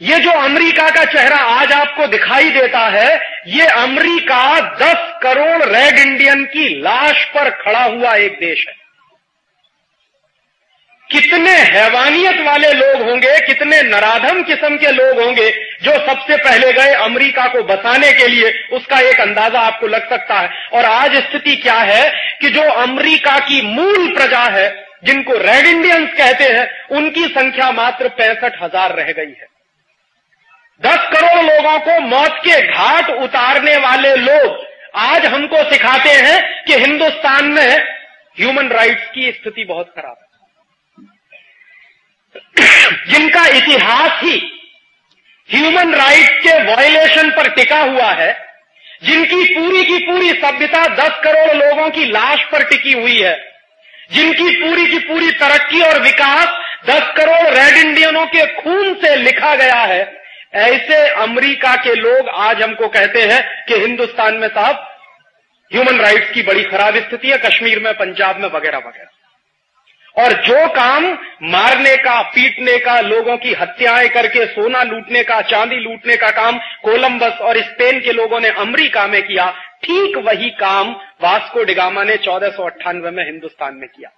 ये जो अमेरिका का चेहरा आज आपको दिखाई देता है, ये अमेरिका 10 करोड़ रेड इंडियन की लाश पर खड़ा हुआ एक देश है। कितने हैवानियत वाले लोग होंगे, कितने नराधम किस्म के लोग होंगे जो सबसे पहले गए अमेरिका को बसाने के लिए, उसका एक अंदाजा आपको लग सकता है। और आज स्थिति क्या है कि जो अमेरिका की मूल प्रजा है, जिनको रेड इंडियंस कहते हैं, उनकी संख्या मात्र 65,000 रह गई है। 10 करोड़ लोगों को मौत के घाट उतारने वाले लोग आज हमको सिखाते हैं कि हिंदुस्तान में ह्यूमन राइट्स की स्थिति बहुत खराब है। जिनका इतिहास ही ह्यूमन राइट्स के वायलेशन पर टिका हुआ है, जिनकी पूरी की पूरी सभ्यता 10 करोड़ लोगों की लाश पर टिकी हुई है, जिनकी पूरी की पूरी तरक्की और विकास 10 करोड़ रेड इंडियनों के खून से लिखा गया है, ऐसे अमेरिका के लोग आज हमको कहते हैं कि हिंदुस्तान में साहब ह्यूमन राइट्स की बड़ी खराब स्थिति है, कश्मीर में, पंजाब में, वगैरह वगैरह। और जो काम मारने का, पीटने का, लोगों की हत्याएं करके सोना लूटने का, चांदी लूटने का काम कोलंबस और स्पेन के लोगों ने अमेरिका में किया, ठीक वही काम वास्को डिगामा ने 1498 में हिंदुस्तान में किया।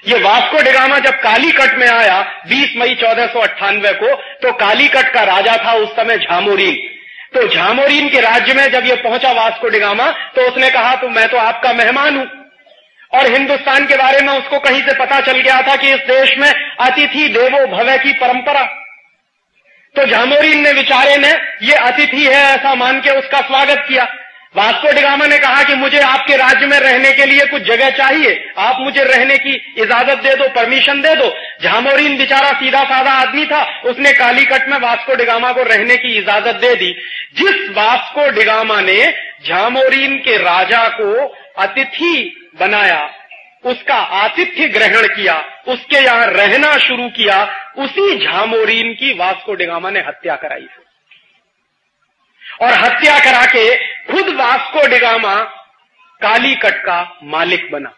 ये वास्को डिगामा जब कालीकट में आया 20 मई 1498 को, तो कालीकट का राजा था उस समय झामोरीन। तो झामोरीन के राज्य में जब ये पहुंचा वास्को डिगामा, तो उसने कहा तो मैं तो आपका मेहमान हूं। और हिंदुस्तान के बारे में उसको कहीं से पता चल गया था कि इस देश में अतिथि देवो भव की परंपरा। तो झामोरीन ने, बेचारे ने, ये अतिथि है ऐसा मान के उसका स्वागत किया। वास्को डिगामा ने कहा कि मुझे आपके राज्य में रहने के लिए कुछ जगह चाहिए, आप मुझे रहने की इजाजत दे दो, परमिशन दे दो। झामोरीन बेचारा सीधा साधा आदमी था, उसने कालीकट में वास्को डिगामा को रहने की इजाजत दे दी। जिस वास्को डिगामा ने झामोरीन के राजा को अतिथि बनाया, उसका आतिथ्य ग्रहण किया, उसके यहां रहना शुरू किया, उसी झामोरीन की वास्को डिगामा ने हत्या कराई। और हत्या करा के खुद वास्को डिगामा कालीकट का मालिक बना।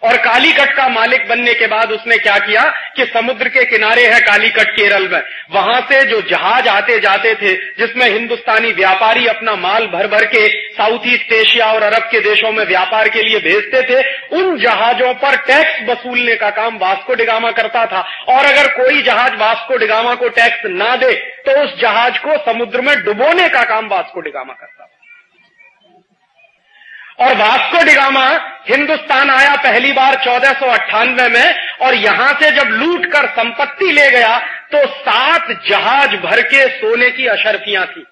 और कालीकट का मालिक बनने के बाद उसने क्या किया कि समुद्र के किनारे है कालीकट, केरल में, वहां से जो जहाज आते जाते थे, जिसमें हिंदुस्तानी व्यापारी अपना माल भर भर के साउथ ईस्ट एशिया और अरब के देशों में व्यापार के लिए भेजते थे, उन जहाजों पर टैक्स वसूलने का काम वास्को डिगामा करता था। और अगर कोई जहाज वास्को डिगामा को टैक्स ना दे, तो उस जहाज को समुद्र में डुबोने का काम वास्को डिगामा करता था। और वास्को डिगामा हिंदुस्तान आया पहली बार 1498 में, और यहां से जब लूट कर संपत्ति ले गया तो 7 जहाज भर के सोने की अशर्फियां थी।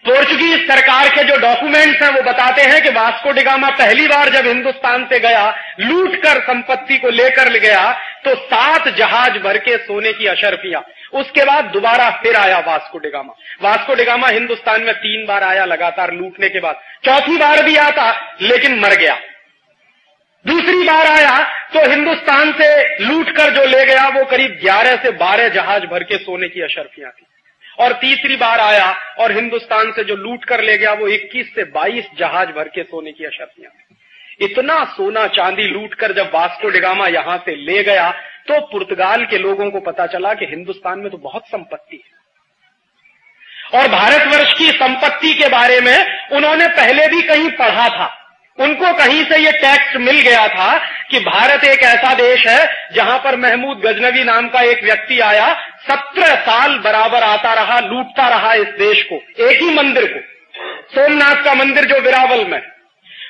पोर्चुगीज सरकार के जो डॉक्यूमेंट्स हैं वो बताते हैं कि वास्को डिगामा पहली बार जब हिंदुस्तान से गया, लूट कर संपत्ति को लेकर गया, तो 7 जहाज भर के सोने की अशर्फियां। उसके बाद दोबारा फिर आया Vasco da Gama. Vasco da Gama Hindustan में 3 बार आया लगातार लूटने के बाद। चौथी बार भी आता लेकिन मर गया। दूसरी बार आया तो हिंदुस्तान से लूट कर जो ले गया वो करीब 11 से 12 जहाज भर के सोने की अशर्फियां थी। और तीसरी बार आया और हिंदुस्तान से जो लूट कर ले गया वो 21 से 22 जहाज भर के सोने की अशर्फियां थी। इतना सोना चांदी लूट कर जब वास्को डिगामा यहां से ले गया, तो पुर्तगाल के लोगों को पता चला कि हिंदुस्तान में तो बहुत संपत्ति है। और भारतवर्ष की संपत्ति के बारे में उन्होंने पहले भी कहीं पढ़ा था। उनको कहीं से ये टेक्स्ट मिल गया था कि भारत एक ऐसा देश है जहां पर महमूद गजनवी नाम का एक व्यक्ति आया, 17 साल बराबर आता रहा, लूटता रहा इस देश को, एक ही मंदिर को, सोमनाथ का मंदिर जो वेरावल में।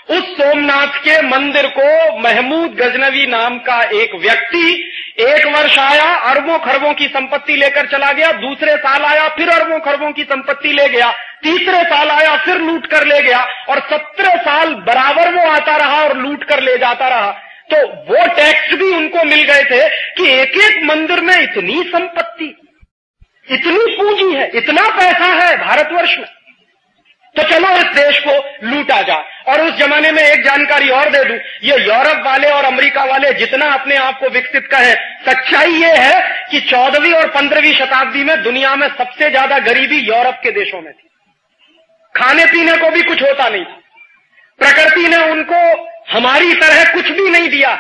उस सोमनाथ के मंदिर को महमूद गजनवी नाम का एक व्यक्ति एक वर्ष आया, अरबों खरबों की संपत्ति लेकर चला गया। दूसरे साल आया, फिर अरबों खरबों की संपत्ति ले गया। तीसरे साल आया, फिर लूट कर ले गया। और 17 साल बराबर वो आता रहा और लूट कर ले जाता रहा। तो वो टैक्स भी उनको मिल गए थे कि एक एक मंदिर में इतनी संपत्ति, इतनी पूंजी है, इतना पैसा है भारतवर्ष में, तो चलो इस देश को लूटा जाए। और उस जमाने में एक जानकारी और दे दूं, ये यूरोप वाले और अमेरिका वाले जितना अपने आप को विकसित कहें, सच्चाई ये है कि 14वीं और 15वीं शताब्दी में दुनिया में सबसे ज्यादा गरीबी यूरोप के देशों में थी। खाने पीने को भी कुछ होता नहीं था। प्रकृति ने उनको हमारी तरह कुछ भी नहीं दिया,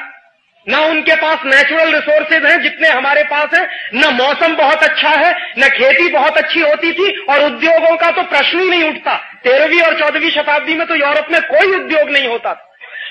ना उनके पास नेचुरल रिसोर्सेज हैं जितने हमारे पास हैं, न मौसम बहुत अच्छा है, न खेती बहुत अच्छी होती थी, और उद्योगों का तो प्रश्न ही नहीं उठता। 13वीं और 14वीं शताब्दी में तो यूरोप में कोई उद्योग नहीं होता था।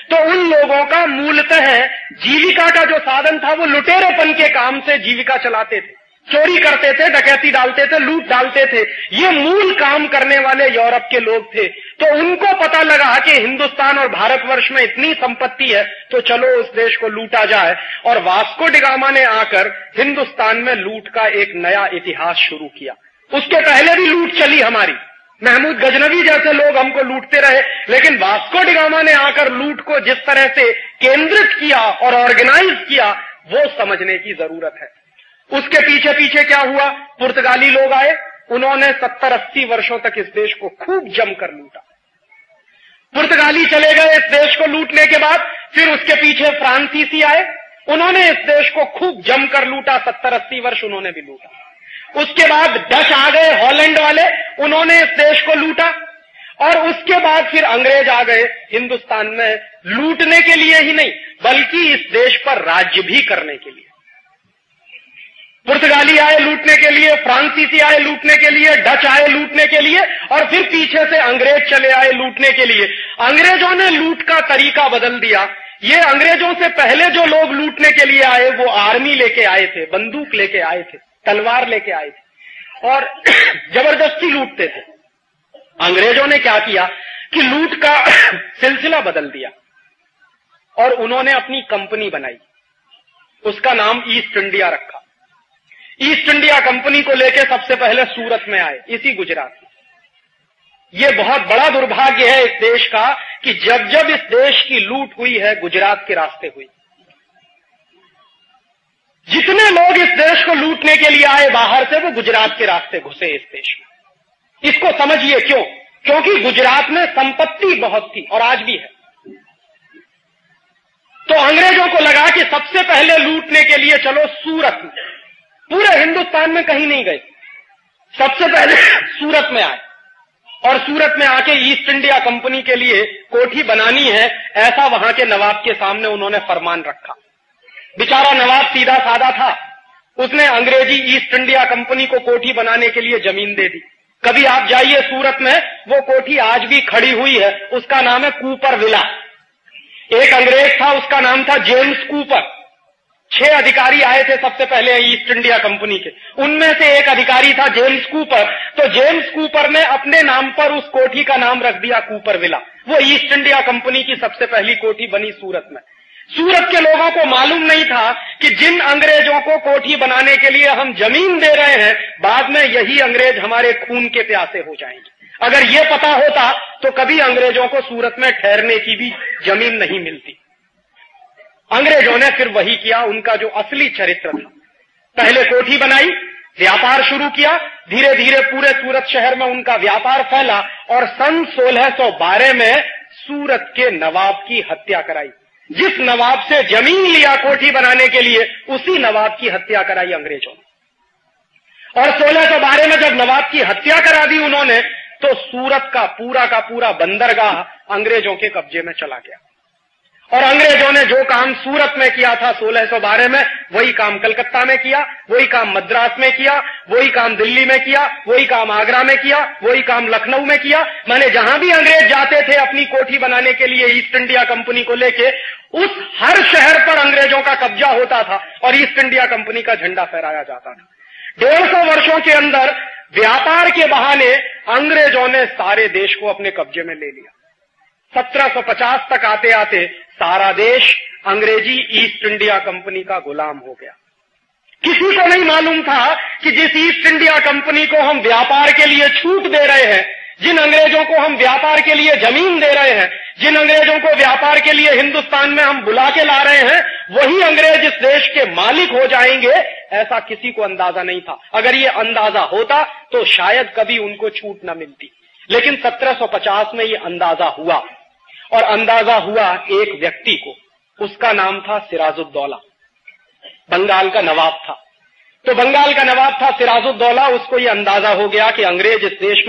तो उन लोगों का मूलतः जीविका का जो साधन था वो लुटेरेपन के काम से जीविका चलाते थे, चोरी करते थे, डकैती डालते थे, लूट डालते थे। ये मूल काम करने वाले यूरोप के लोग थे। तो उनको पता लगा कि हिंदुस्तान और भारतवर्ष में इतनी संपत्ति है, तो चलो उस देश को लूटा जाए। और वास्को डी गामा ने आकर हिंदुस्तान में लूट का एक नया इतिहास शुरू किया। उसके पहले भी लूट चली हमारी, महमूद गजनवी जैसे लोग हमको लूटते रहे, लेकिन वास्को डी गामा ने आकर लूट को जिस तरह से केंद्रित किया और ऑर्गेनाइज किया, वो समझने की जरूरत है। उसके पीछे पीछे क्या हुआ? पुर्तगाली लोग आए, उन्होंने 70-80 वर्षों तक इस देश को खूब जमकर लूटा। पुर्तगाली चले गए इस देश को लूटने के बाद, फिर उसके पीछे फ्रांसीसी आए, उन्होंने इस देश को खूब जमकर लूटा, 70-80 वर्ष उन्होंने भी लूटा। उसके बाद डच आ गए, हॉलैंड वाले, उन्होंने इस देश को लूटा। और उसके बाद फिर अंग्रेज आ गए हिंदुस्तान में, लूटने के लिए ही नहीं बल्कि इस देश पर राज्य भी करने के लिए। पुर्तगाली आए लूटने के लिए, फ्रांसीसी आए लूटने के लिए, डच आए लूटने के लिए, और फिर पीछे से अंग्रेज चले आए लूटने के लिए। अंग्रेजों ने लूट का तरीका बदल दिया। ये अंग्रेजों से पहले जो लोग लूटने के लिए आए वो आर्मी लेके आए थे, बंदूक लेके आए थे, तलवार लेके आए थे और जबरदस्ती लूटते थे। अंग्रेजों ने क्या किया कि लूट का सिलसिला बदल दिया और उन्होंने अपनी कंपनी बनाई, उसका नाम ईस्ट इंडिया रखा। ईस्ट इंडिया कंपनी को लेकर सबसे पहले सूरत में आए, इसी गुजरात में। यह बहुत बड़ा दुर्भाग्य है इस देश का कि जब जब इस देश की लूट हुई है गुजरात के रास्ते हुई। जितने लोग इस देश को लूटने के लिए आए बाहर से, वो गुजरात के रास्ते घुसे इस देश में। इसको समझिए क्यों? क्योंकि गुजरात में संपत्ति बहुत थी और आज भी है। तो अंग्रेजों को लगा कि सबसे पहले लूटने के लिए चलो सूरत में, पूरे हिंदुस्तान में कहीं नहीं गए, सबसे पहले सूरत में आए और सूरत में आके ईस्ट इंडिया कंपनी के लिए कोठी बनानी है, ऐसा वहां के नवाब के सामने उन्होंने फरमान रखा। बेचारा नवाब सीधा साधा था, उसने अंग्रेजी ईस्ट इंडिया कंपनी को कोठी बनाने के लिए जमीन दे दी। कभी आप जाइए सूरत में, वो कोठी आज भी खड़ी हुई है, उसका नाम है कूपर विला। एक अंग्रेज था, उसका नाम था जेम्स कूपर। 6 अधिकारी आए थे सबसे पहले ईस्ट इंडिया कंपनी के, उनमें से एक अधिकारी था जेम्स कूपर। तो जेम्स कूपर ने अपने नाम पर उस कोठी का नाम रख दिया कूपर विला। वो ईस्ट इंडिया कंपनी की सबसे पहली कोठी बनी सूरत में। सूरत के लोगों को मालूम नहीं था कि जिन अंग्रेजों को कोठी बनाने के लिए हम जमीन दे रहे हैं, बाद में यही अंग्रेज हमारे खून के प्यासे हो जाएंगे। अगर ये पता होता तो कभी अंग्रेजों को सूरत में ठहरने की भी जमीन नहीं मिलती। अंग्रेजों ने फिर वही किया, उनका जो असली चरित्र था। पहले कोठी बनाई, व्यापार शुरू किया, धीरे धीरे पूरे सूरत शहर में उनका व्यापार फैला और सन 1612 में सूरत के नवाब की हत्या कराई। जिस नवाब से जमीन लिया कोठी बनाने के लिए, उसी नवाब की हत्या कराई अंग्रेजों ने। और 1612 में जब नवाब की हत्या करा दी उन्होंने, तो सूरत का पूरा बंदरगाह अंग्रेजों के कब्जे में चला गया। और अंग्रेजों ने जो काम सूरत में किया था 1612 में, वही काम कलकत्ता में किया, वही काम मद्रास में किया, वही काम दिल्ली में किया, वही काम आगरा में किया, वही काम लखनऊ में किया। माने जहां भी अंग्रेज जाते थे अपनी कोठी बनाने के लिए ईस्ट इंडिया कंपनी को लेके, उस हर शहर पर अंग्रेजों का कब्जा होता था और ईस्ट इंडिया कंपनी का झंडा फहराया जाता था। 150 वर्षों के अंदर व्यापार के बहाने अंग्रेजों ने सारे देश को अपने कब्जे में ले लिया। 1750 तक आते आते सारा देश अंग्रेजी ईस्ट इंडिया कंपनी का गुलाम हो गया। किसी को नहीं मालूम था कि जिस ईस्ट इंडिया कंपनी को हम व्यापार के लिए छूट दे रहे हैं, जिन अंग्रेजों को हम व्यापार के लिए जमीन दे रहे हैं, जिन अंग्रेजों को व्यापार के लिए हिंदुस्तान में हम बुला के ला रहे हैं, वही अंग्रेज इस देश के मालिक हो जाएंगे, ऐसा किसी को अंदाजा नहीं था। अगर ये अंदाजा होता तो शायद कभी उनको छूट न मिलती। लेकिन 1750 में ये अंदाजा हुआ, और अंदाजा हुआ एक व्यक्ति को, उसका नाम था सिराजुद्दौला। बंगाल का नवाब था। तो बंगाल का नवाब था सिराजुद्दौला, उसको ये अंदाजा हो गया कि अंग्रेज इस देश में